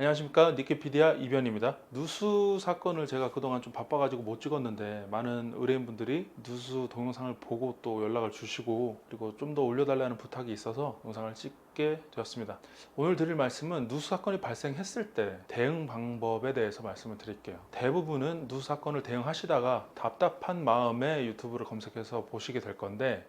안녕하십니까, 니키피디아 이변입니다. 누수 사건을 제가 그동안 좀 바빠가지고 못 찍었는데 많은 의뢰인분들이 누수 동영상을 보고 또 연락을 주시고 그리고 좀 더 올려달라는 부탁이 있어서 영상을 찍게 되었습니다. 오늘 드릴 말씀은 누수 사건이 발생했을 때 대응 방법에 대해서 말씀을 드릴게요. 대부분은 누수 사건을 대응하시다가 답답한 마음에 유튜브를 검색해서 보시게 될 건데,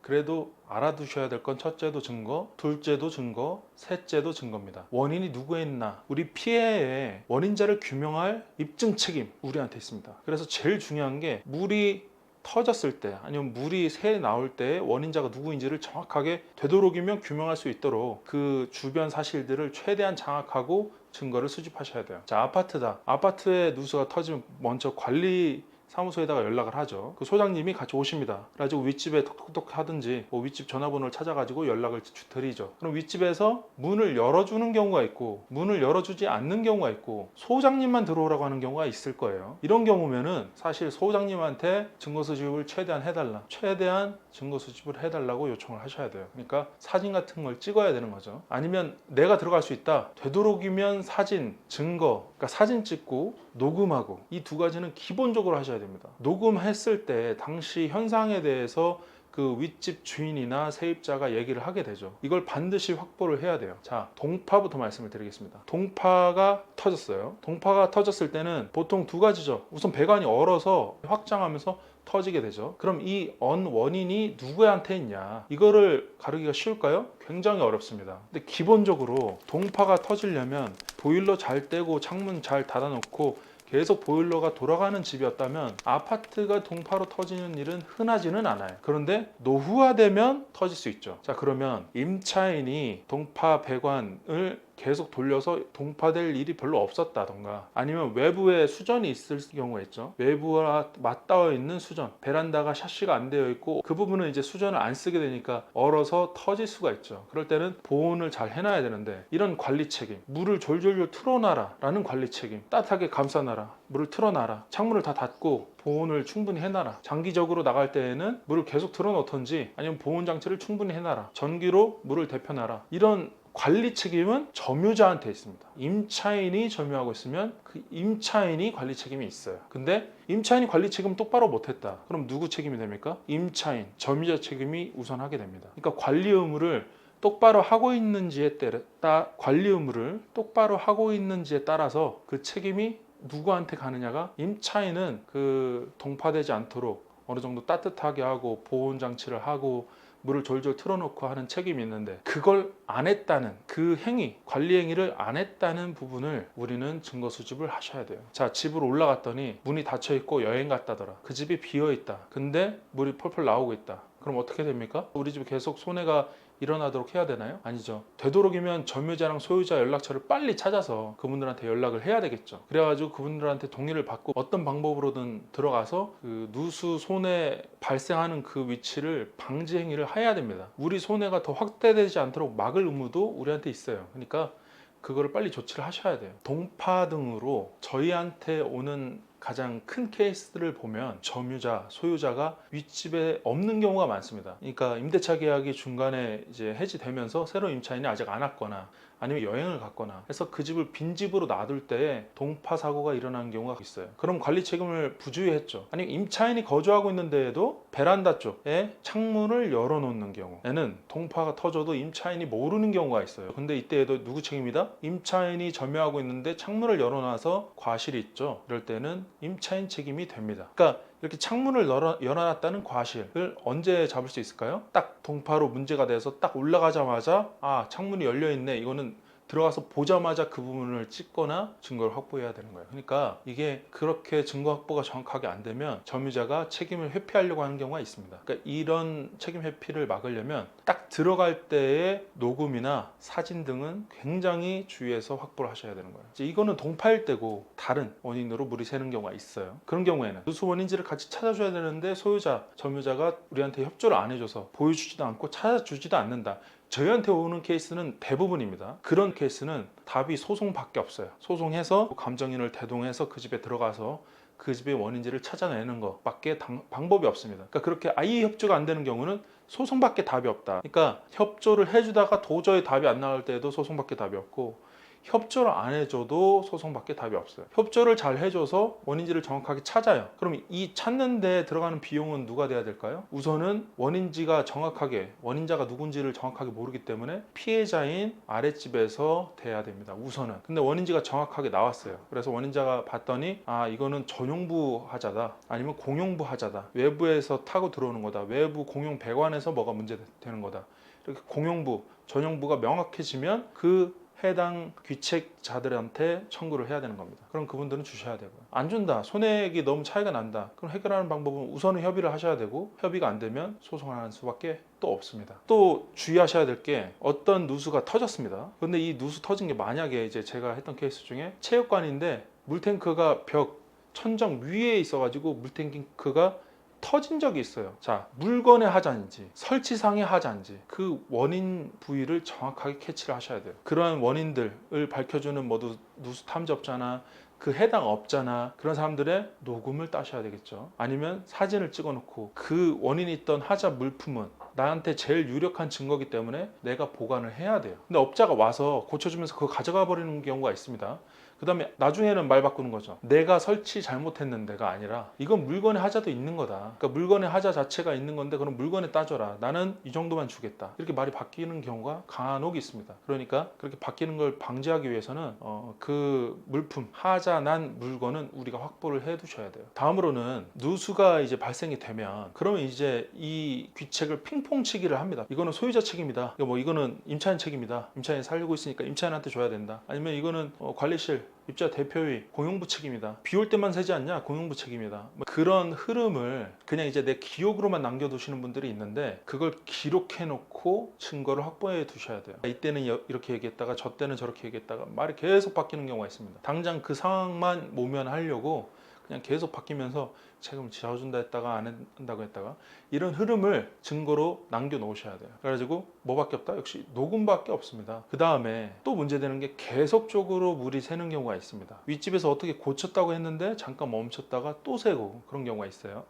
그래도 알아두셔야 될 건 첫째도 증거, 둘째도 증거, 셋째도 증거입니다. 원인이 누구에 있나? 우리 피해의 원인자를 규명할 입증 책임 우리한테 있습니다. 그래서 제일 중요한 게 물이 터졌을 때 아니면 물이 새 나올 때 원인자가 누구인지를 정확하게 되도록이면 규명할 수 있도록 그 주변 사실들을 최대한 장악하고 증거를 수집하셔야 돼요. 자, 아파트다. 아파트에 누수가 터지면 먼저 관리 사무소에다가 연락을 하죠. 그 소장님이 같이 오십니다. 그래가지고 윗집에 톡톡톡 하든지 뭐 윗집 전화번호를 찾아가지고 연락을 드리죠. 그럼 윗집에서 문을 열어주는 경우가 있고 문을 열어주지 않는 경우가 있고 소장님만 들어오라고 하는 경우가 있을 거예요. 이런 경우면은 사실 소장님한테 증거 수집을 최대한 증거 수집을 해달라고 요청을 하셔야 돼요. 그러니까 사진 같은 걸 찍어야 되는 거죠. 아니면 내가 들어갈 수 있다. 되도록이면 사진, 증거, 그러니까 사진 찍고 녹음하고 이 두 가지는 기본적으로 하셔야 됩니다. 녹음했을 때 당시 현상에 대해서 그 윗집 주인이나 세입자가 얘기를 하게 되죠. 이걸 반드시 확보를 해야 돼요. 자, 동파부터 말씀을 드리겠습니다. 동파가 터졌어요. 동파가 터졌을 때는 보통 두 가지죠. 우선 배관이 얼어서 확장하면서 터지게 되죠. 그럼 이 원인이 누구한테 있냐, 이거를 가르기가 쉬울까요? 굉장히 어렵습니다. 근데 기본적으로 동파가 터지려면 보일러 잘 떼고 창문 잘 닫아놓고 계속 보일러가 돌아가는 집이었다면 아파트가 동파로 터지는 일은 흔하지는 않아요. 그런데 노후화되면 터질 수 있죠. 자, 그러면 임차인이 동파 배관을 계속 돌려서 동파될 일이 별로 없었다던가, 아니면 외부에 수전이 있을 경우가 있죠. 외부와 맞닿아 있는 수전, 베란다가 샤시가 안 되어 있고 그 부분은 이제 수전을 안 쓰게 되니까 얼어서 터질 수가 있죠. 그럴 때는 보온을 잘 해놔야 되는데, 이런 관리 책임, 물을 졸졸졸 틀어놔라 라는 관리 책임, 따뜻하게 감싸놔라, 물을 틀어놔라, 창문을 다 닫고 보온을 충분히 해놔라, 장기적으로 나갈 때에는 물을 계속 틀어놓던지 아니면 보온 장치를 충분히 해놔라, 전기로 물을 데펴놔라, 이런 관리 책임은 점유자한테 있습니다. 임차인이 점유하고 있으면 그 임차인이 관리 책임이 있어요. 근데 임차인이 관리 책임을 똑바로 못했다. 그럼 누구 책임이 됩니까? 임차인, 점유자 책임이 우선하게 됩니다. 그러니까 관리 의무를 똑바로 하고 있는지에 따라 관리 의무를 똑바로 하고 있는지에 따라서 그 책임이 누구한테 가느냐가, 임차인은 그 동파되지 않도록 어느 정도 따뜻하게 하고 보온 장치를 하고 물을 졸졸 틀어놓고 하는 책임이 있는데, 그걸 안 했다는 그 행위, 관리 행위를 안 했다는 부분을 우리는 증거 수집을 하셔야 돼요. 자, 집으로 올라갔더니 문이 닫혀 있고 여행 갔다더라. 그 집이 비어 있다. 근데 물이 펄펄 나오고 있다. 그럼 어떻게 됩니까? 우리 집에 계속 손해가 일어나도록 해야 되나요? 아니죠. 되도록이면 점유자랑 소유자 연락처를 빨리 찾아서 그분들한테 연락을 해야 되겠죠. 그래가지고 그분들한테 동의를 받고 어떤 방법으로든 들어가서 그 누수 손해 발생하는 그 위치를 방지 행위를 해야 됩니다. 우리 손해가 더 확대되지 않도록 막을 의무도 우리한테 있어요. 그러니까 그거를 빨리 조치를 하셔야 돼요. 동파 등으로 저희한테 오는 가장 큰 케이스들을 보면 점유자, 소유자가 윗집에 없는 경우가 많습니다. 그러니까 임대차 계약이 중간에 이제 해지되면서 새로운 임차인이 아직 안 왔거나 아니면 여행을 갔거나 해서 그 집을 빈집으로 놔둘 때에 동파 사고가 일어나는 경우가 있어요. 그럼 관리 책임을 부주의했죠. 아니, 임차인이 거주하고 있는 데에도 베란다 쪽에 창문을 열어놓는 경우에는 동파가 터져도 임차인이 모르는 경우가 있어요. 근데 이때에도 누구 책임이다? 임차인이 점유하고 있는데 창문을 열어놔서 과실이 있죠. 이럴 때는 임차인 책임이 됩니다. 그러니까 이렇게 창문을 열어놨다는 과실을 언제 잡을 수 있을까요? 딱 동파로 문제가 돼서 딱 올라가자마자 창문이 열려있네, 이거는 들어가서 보자마자 그 부분을 찍거나 증거를 확보해야 되는 거예요. 그러니까 이게 그렇게 증거 확보가 정확하게 안 되면 점유자가 책임을 회피하려고 하는 경우가 있습니다. 그러니까 이런 책임 회피를 막으려면 딱 들어갈 때의 녹음이나 사진 등은 굉장히 주의해서 확보를 하셔야 되는 거예요. 이제 이거는 동파일 때고 다른 원인으로 물이 새는 경우가 있어요. 그런 경우에는 누수 원인지를 같이 찾아줘야 되는데 소유자, 점유자가 우리한테 협조를 안 해줘서 보여주지도 않고 찾아주지도 않는다. 저희한테 오는 케이스는 대부분입니다. 그런 케이스는 답이 소송밖에 없어요. 소송해서 감정인을 대동해서 그 집에 들어가서 그 집의 원인지를 찾아내는 것밖에 방법이 없습니다. 그러니까 그렇게 아예 협조가 안 되는 경우는 소송밖에 답이 없다. 그러니까 협조를 해주다가 도저히 답이 안 나올 때에도 소송밖에 답이 없고, 협조를 안 해줘도 소송밖에 답이 없어요. 협조를 잘 해줘서 원인지를 정확하게 찾아요. 그럼 이 찾는 데 들어가는 비용은 누가 돼야 될까요? 우선은 원인지가 정확하게, 원인자가 누군지를 정확하게 모르기 때문에 피해자인 아랫집에서 돼야 됩니다. 우선은. 근데 원인지가 정확하게 나왔어요. 그래서 원인자가 봤더니 아, 이거는 전용부 하자다, 아니면 공용부 하자다, 외부에서 타고 들어오는 거다, 외부 공용 배관에서 뭐가 문제되는 거다, 이렇게 공용부, 전용부가 명확해지면 그 해당 귀책자들한테 청구를 해야 되는 겁니다. 그럼 그분들은 주셔야 되고요. 안 준다, 손해액이 너무 차이가 난다, 그럼 해결하는 방법은 우선은 협의를 하셔야 되고, 협의가 안 되면 소송을 하는 수밖에 또 없습니다. 또 주의하셔야 될 게, 어떤 누수가 터졌습니다. 근데 이 누수 터진 게 만약에 이제 제가 했던 케이스 중에 체육관인데 물탱크가 벽 천정 위에 있어가지고 물탱크가 터진 적이 있어요. 자, 물건의 하자인지 설치상의 하자인지 그 원인 부위를 정확하게 캐치를 하셔야 돼요. 그러한 원인들을 밝혀주는 모두 누수 탐지업자나 그 해당 업자나 그런 사람들의 녹음을 따셔야 되겠죠. 아니면 사진을 찍어놓고 그 원인이 있던 하자 물품은 나한테 제일 유력한 증거기 때문에 내가 보관을 해야 돼요. 근데 업자가 와서 고쳐주면서 그거 가져가 버리는 경우가 있습니다. 그 다음에 나중에는 말 바꾸는 거죠. 내가 설치 잘못했는데가 아니라 이건 물건의 하자도 있는 거다. 그러니까 물건의 하자 자체가 있는 건데 그럼 물건에 따져라. 나는 이 정도만 주겠다. 이렇게 말이 바뀌는 경우가 간혹 있습니다. 그러니까 그렇게 바뀌는 걸 방지하기 위해서는 그 물품, 하자 난 물건은 우리가 확보를 해 두셔야 돼요. 다음으로는 누수가 이제 발생이 되면 그러면 이제 이 귀책을 핑퐁 치기를 합니다. 이거는 소유자 책임이다. 뭐 이거는 임차인 책임이다. 임차인이 살고 있으니까 임차인한테 줘야 된다. 아니면 이거는 관리실 입주자 대표의 공용부 책임이다. 비 올 때만 새지 않냐? 공용부 책임이다. 뭐 그런 흐름을 그냥 이제 내 기억으로만 남겨두시는 분들이 있는데 그걸 기록해 놓고 증거를 확보해 두셔야 돼요. 이때는 이렇게 얘기했다가 저 때는 저렇게 얘기했다가 말이 계속 바뀌는 경우가 있습니다. 당장 그 상황만 모면하려고 그냥 계속 바뀌면서 책임을 지어준다 했다가 안 한다고 했다가 이런 흐름을 증거로 남겨놓으셔야 돼요. 그래가지고 뭐밖에 없다? 역시 녹음밖에 없습니다. 그 다음에 또 문제되는 게 계속적으로 물이 새는 경우가 있습니다. 윗집에서 어떻게 고쳤다고 했는데 잠깐 멈췄다가 또 새고 그런 경우가 있어요.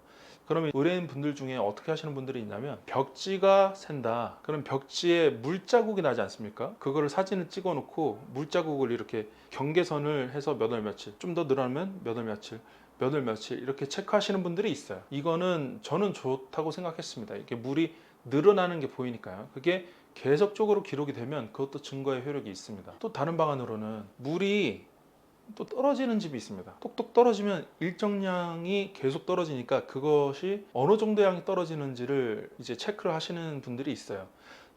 그러면 의뢰인 분들 중에 어떻게 하시는 분들이 있냐면 벽지가 샌다. 그럼 벽지에 물자국이 나지 않습니까? 그거를 사진을 찍어 놓고 물자국을 이렇게 경계선을 해서 몇 월 며칠, 좀 더 늘어나면 몇 월 며칠, 몇 월 며칠 이렇게 체크하시는 분들이 있어요. 이거는 저는 좋다고 생각했습니다. 이렇게 물이 늘어나는 게 보이니까요. 그게 계속적으로 기록이 되면 그것도 증거의 효력이 있습니다. 또 다른 방안으로는 물이 또 떨어지는 집이 있습니다. 똑똑 떨어지면 일정량이 계속 떨어지니까 그것이 어느 정도 양이 떨어지는지를 이제 체크를 하시는 분들이 있어요.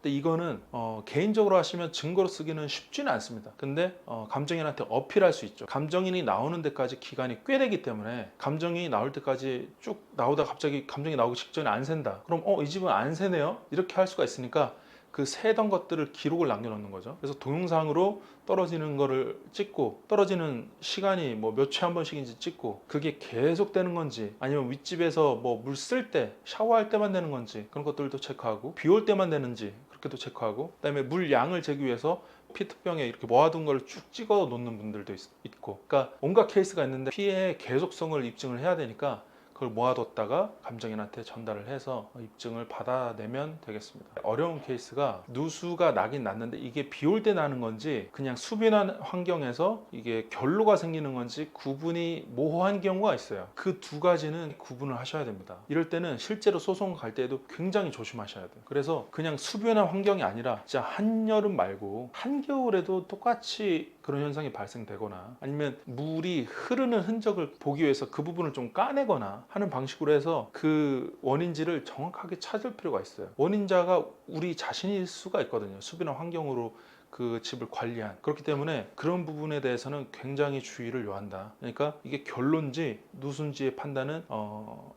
근데 이거는 개인적으로 하시면 증거로 쓰기는 쉽지는 않습니다. 근데 감정인한테 어필할 수 있죠. 감정인이 나오는 데까지 기간이 꽤 되기 때문에 감정인이 나올 때까지 쭉 나오다 갑자기 감정이 나오기 직전에 안 샌다. 그럼 이 집은 안 새네요? 이렇게 할 수가 있으니까 그 새던 것들을 기록을 남겨놓는 거죠. 그래서 동영상으로 떨어지는 거를 찍고 떨어지는 시간이 뭐 몇 초에 한 번씩인지 찍고 그게 계속 되는 건지 아니면 윗집에서 뭐 물 쓸 때 샤워할 때만 되는 건지 그런 것들도 체크하고 비 올 때만 되는지 그렇게도 체크하고 그다음에 물 양을 재기 위해서 피트병에 이렇게 모아둔 걸 쭉 찍어 놓는 분들도 있고 그러니까 온갖 케이스가 있는데 피해의 계속성을 입증을 해야 되니까 그걸 모아뒀다가 감정인한테 전달을 해서 입증을 받아내면 되겠습니다. 어려운 케이스가 누수가 나긴 났는데 이게 비 올 때 나는 건지 그냥 수변한 환경에서 이게 결로가 생기는 건지 구분이 모호한 경우가 있어요. 그 두 가지는 구분을 하셔야 됩니다. 이럴 때는 실제로 소송 갈 때에도 굉장히 조심하셔야 돼요. 그래서 그냥 수변한 환경이 아니라 진짜 한여름 말고 한겨울에도 똑같이 그런 현상이 발생되거나 아니면 물이 흐르는 흔적을 보기 위해서 그 부분을 좀 까내거나 하는 방식으로 해서 그 원인지를 정확하게 찾을 필요가 있어요. 원인자가 우리 자신일 수가 있거든요. 수변한 환경으로 그 집을 관리한. 그렇기 때문에 그런 부분에 대해서는 굉장히 주의를 요한다. 그러니까 이게 결론지 누수인지의 판단은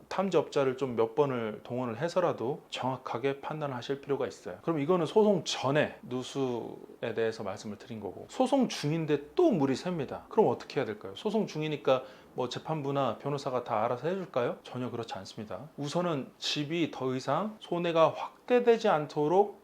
탐지업자를 좀 몇 번을 동원을 해서라도 정확하게 판단을 하실 필요가 있어요. 그럼 이거는 소송 전에 누수에 대해서 말씀을 드린 거고 소송 중인데 또 물이 셉니다. 그럼 어떻게 해야 될까요? 소송 중이니까 뭐 재판부나 변호사가 다 알아서 해줄까요? 전혀 그렇지 않습니다. 우선은 집이 더 이상 손해가 확대되지 않도록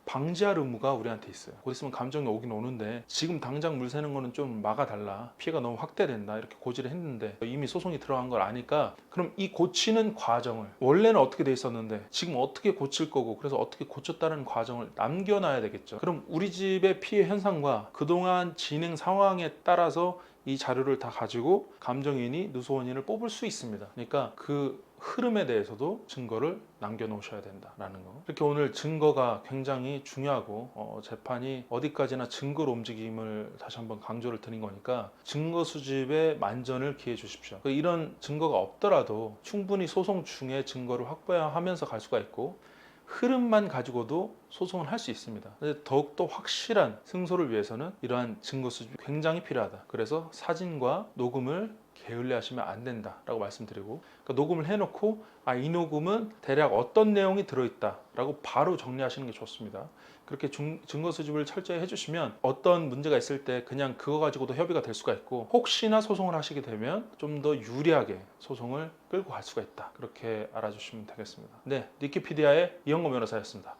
방지할 의무가 우리한테 있어요. 곧 있으면 감정이 오긴 오는데 지금 당장 물 새는 거는 좀 막아달라, 피해가 너무 확대된다, 이렇게 고지를 했는데 이미 소송이 들어간 걸 아니까 그럼 이 고치는 과정을, 원래는 어떻게 돼 있었는데 지금 어떻게 고칠 거고, 그래서 어떻게 고쳤다는 과정을 남겨놔야 되겠죠. 그럼 우리 집의 피해 현상과 그동안 진행 상황에 따라서 이 자료를 다 가지고 감정인이 누수원인을 뽑을 수 있습니다. 그러니까 그 흐름에 대해서도 증거를 남겨놓으셔야 된다라는 거. 이렇게 오늘 증거가 굉장히 중요하고 재판이 어디까지나 증거로 움직임을 다시 한번 강조를 드린 거니까 증거 수집에 만전을 기해 주십시오. 이런 증거가 없더라도 충분히 소송 중에 증거를 확보하면서 갈 수가 있고, 흐름만 가지고도 소송을 할 수 있습니다. 더욱더 확실한 승소를 위해서는 이러한 증거 수집이 굉장히 필요하다. 그래서 사진과 녹음을 게을리하시면 안 된다라고 말씀드리고, 그러니까 녹음을 해놓고 이 녹음은 대략 어떤 내용이 들어있다라고 바로 정리하시는 게 좋습니다. 그렇게 증거 수집을 철저히 해주시면 어떤 문제가 있을 때 그냥 그거 가지고도 협의가 될 수가 있고, 혹시나 소송을 하시게 되면 좀 더 유리하게 소송을 끌고 갈 수가 있다. 그렇게 알아주시면 되겠습니다. 네, 니키피디아의 이영거 변호사였습니다.